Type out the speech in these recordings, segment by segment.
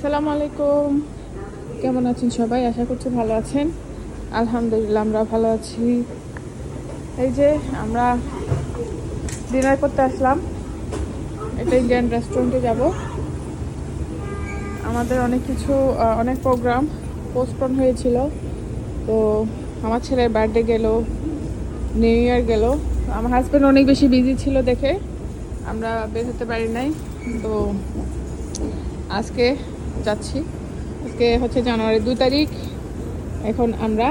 আসসালামু আলাইকুম, কেমন আছেন সবাই? আশা করছি ভালো আছেন। আলহামদুলিল্লাহ আমরা ভালো আছি। এই যে আমরা ডিনার করতে আসলাম, একটা ইন্ডিয়ান রেস্টুরেন্টে যাব। আমাদের অনেক প্রোগ্রাম পোস্টপোন হয়েছিল, তো আমার ছেলের বার্থডে গেল, নিউ ইয়ার গেল। আমার হাজব্যান্ড অনেক বেশি বিজি ছিল দেখে আমরা বের হতে পারি নাই। তো আজকে যাচ্ছি। আজকে হচ্ছে জানুয়ারি 2 তারিখ। এখন আমরা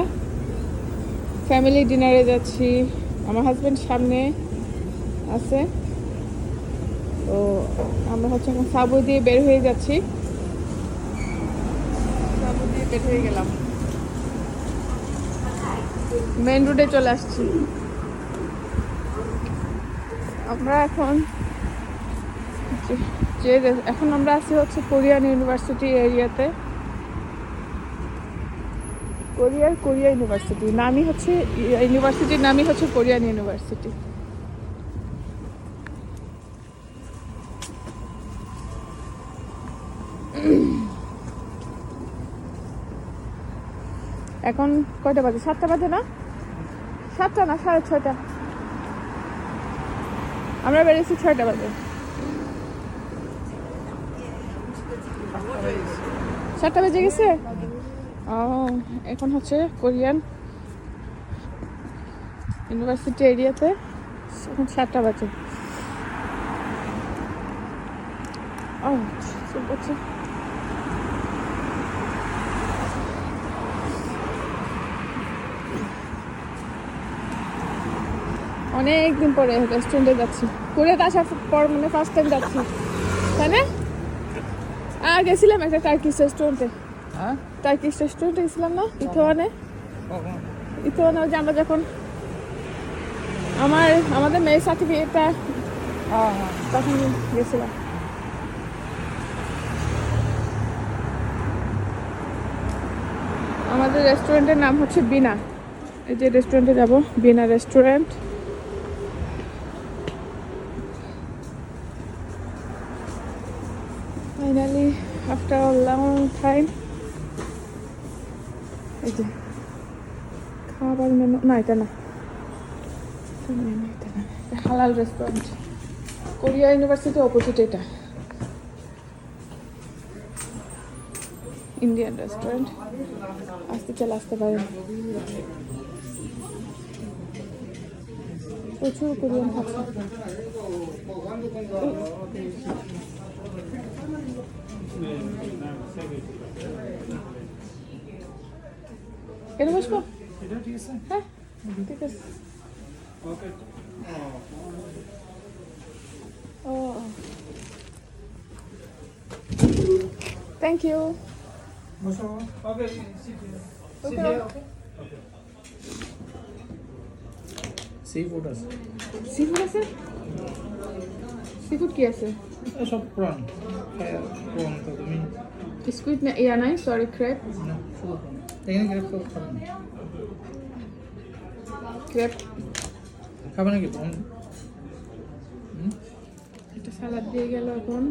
ফ্যামিলি ডিনারে যাচ্ছি। আমার হাজব্যান্ড সামনে আছে, তো আমরা হচ্ছে এখন সাবু দিয়ে বের হয়ে যাচ্ছি। সাবু দিয়ে বের হয়ে গেলাম, মেন রোডে চলে আসছি। আমরা এখন আমরা আছি হচ্ছে কোরিয়ান ইউনিভার্সিটি এরিয়াতে। কোরিয়া ইউনিভার্সিটি নামই হচ্ছে, ইউনিভার্সিটির নামই হচ্ছে কোরিয়ান ইউনিভার্সিটি। এখন কয়টা বাজে? 7টা বাজে না? 7টা না, 6:30। আমরা বেরিয়েছি 6টা বাজে। 7টা বেজে গেছে। এখন হচ্ছে কোরিয়ান ইউনিভার্সিটি এরিয়াতে এখন 7টা বাজে। অনেকদিন পরে রেস্টুরেন্টে যাচ্ছি। কোরিয়াতে আসার পর মানে ফার্স্ট টাইম যাচ্ছি, তাই না? আর গেছিলাম একটা টার্কিশ রেস্টুরেন্টে। টার্কিশ রেস্টুরেন্টে গেছিলাম না, ইথোয়ানে। যে আমরা যখন আমাদের মেয়ের সার্টিফিকেটটা তখন গেছিলাম। আমাদের রেস্টুরেন্টের নাম হচ্ছে বিনা। এই যে রেস্টুরেন্টে যাব, বিনা restaurant. Finally after a long time এই যে খাবার মেনু। না, এটা না, হালাল রেস্টুরেন্ট। কোরিয়া ইউনিভার্সিটি অপোজিট এটা ইন্ডিয়ান রেস্টুরেন্ট। আসতে পারেন, প্রচুর কোরিয়ান খাচ্ছে। এখানে বসবো? হ্যাঁ, ঠিক আছে। ও, থ্যাংক ইউ। সি-ফুড আছে। সিফুড আছে? সিফুড কি আছে? সব প্রন। প্রন তো তুমি স্কুইড না, ইয়া নাই, সরি, ক্র্যাব। না, শুধু প্রন। এখানে গ্রেপ তো খাবেন না। ক্র্যাব খাবেন নাকি প্রন? একটা সালাদ দিয়ে গেল এখন,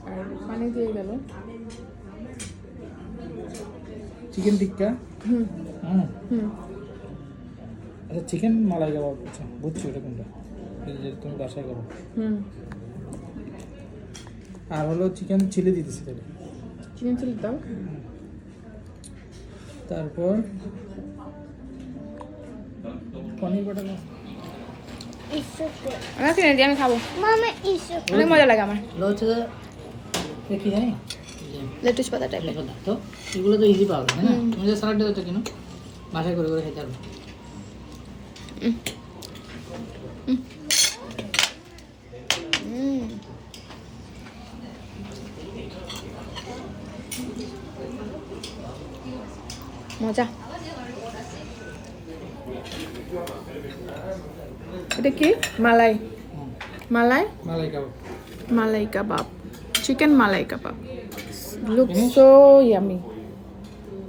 আর পানি দিয়ে গেল। চিকেন টিক্কা। হুম হুম। আচ্ছা, চিকেন মালাই কাবাব। আচ্ছা, বুঝছি ওটা কোনটা, এই যে তুমি বাসায় করো। হুম। আর হলো চিকেন চিলি দিতেছি তাহলে। চিকেন চিলি দাও। তারপর পনির বাটার আমার কিনে দিই, আমি খাবো। অনেক মজা লাগে আমার। হচ্ছে কি জানি, লেটুস পাতা টাইপের। তো এগুলো তো ইজি পাওয়া যায় না। তুমি যে সালাডটা তো কিনো, বাসায় করে করে খেতে পারবে। মজা। এটা কি? Malai malai malai kebab. Malai kebab, chicken malai kebab. Look so yummy.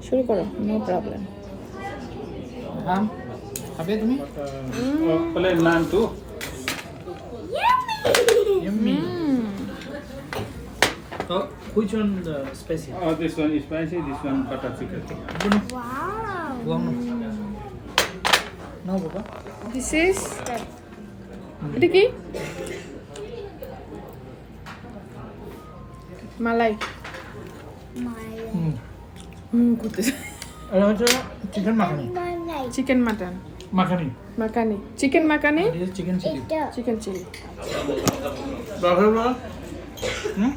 শুরু করো, নো প্রবলেম। হ্যাঁ, খাবে তুমি? Play naan too. Yummy. Oh, which one the spicy? Oh, this one is spicy, this one butter chicken. Wow. Buang no. No, Papa. This is এটা কি malai My করতেছে এটা হচ্ছে chicken makhani. my chicken mutton makhani. Makhani chicken makhani This is chicken chili. Chicken chilli বাঘের মাছ? হুম?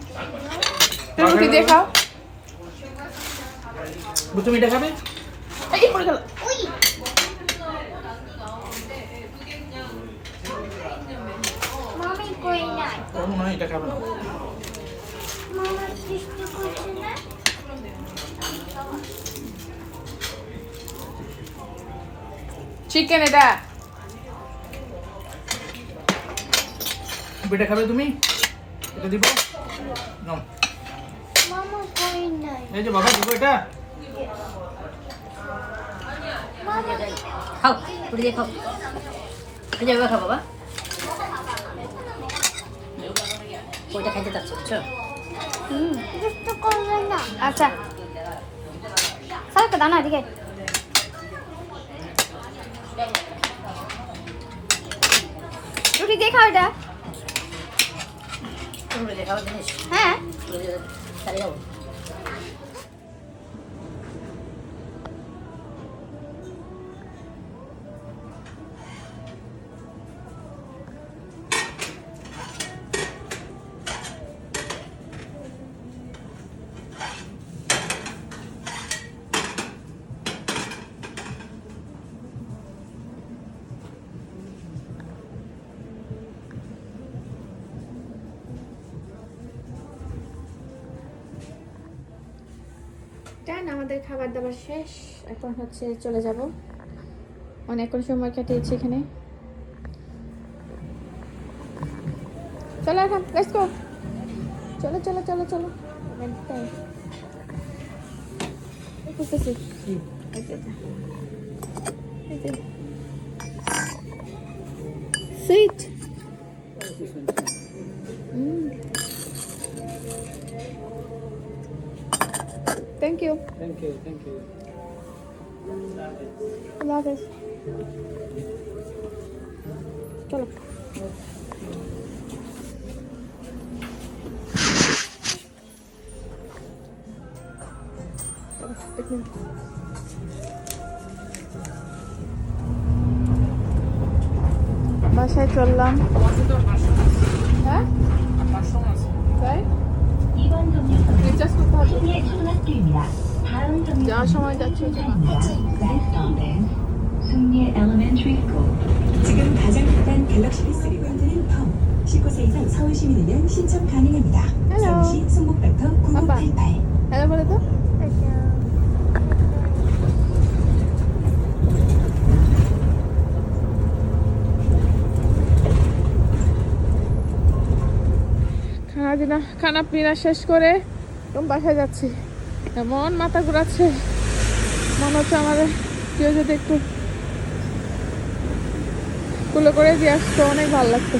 রুটি দিয়ে খাও তুমি এটা খাবে? এই পড়ে গেল Mommy going on. ও মনে হয় এটা খাবে না। Mama just going to chicken এটা এটা খাবে তুমি? এটা দিব? নাও। Mama going on. এই যে বাবা দিব এটা? Mama খাও পুরি দিয়ে খাও এই যে এবার খাও বাবা ওইটা খাইতে চাচ্ছ বুঝছো just going on. আচ্ছা স্যার দাও না এদিকে রুটি দিয়ে খাও এটা পুরি দিয়ে খাও জিনিস হ্যাঁ পুরি দিয়ে চালিয়ে যাবো টান আমাদের খাবার দাবার শেষ এখন হচ্ছে চলে যাব অনেকক্ষণ সময় কাটিয়েছি এখানে চলো এখন লেটস গো চলো চলো চলো চলো বুঝতেছি sweet thank you Thank you, thank you. আল্লাহ হাফেজ চলো এক মিনিট বাসায় চললাম হ্যাঁ তাই রিচার্জ করতে হবে যাওয়ার সময় যাচ্ছে 승리의 Elementary School. 지금 가장 핫한 갤럭시 S3 포인트는 펌. 19세 이상 서울 시민이면 신청 가능합니다. Hello. 서울시 송곡닥터 9988. Hello বলে তো খানা পিনা শেষ করে একদম বাসায় যাচ্ছি এমন মাথা ঘুরাচ্ছে মনে হচ্ছে আমাদের কেউ যদি একটু কুলো করে দিয়ে আসতো অনেক ভালো লাগতো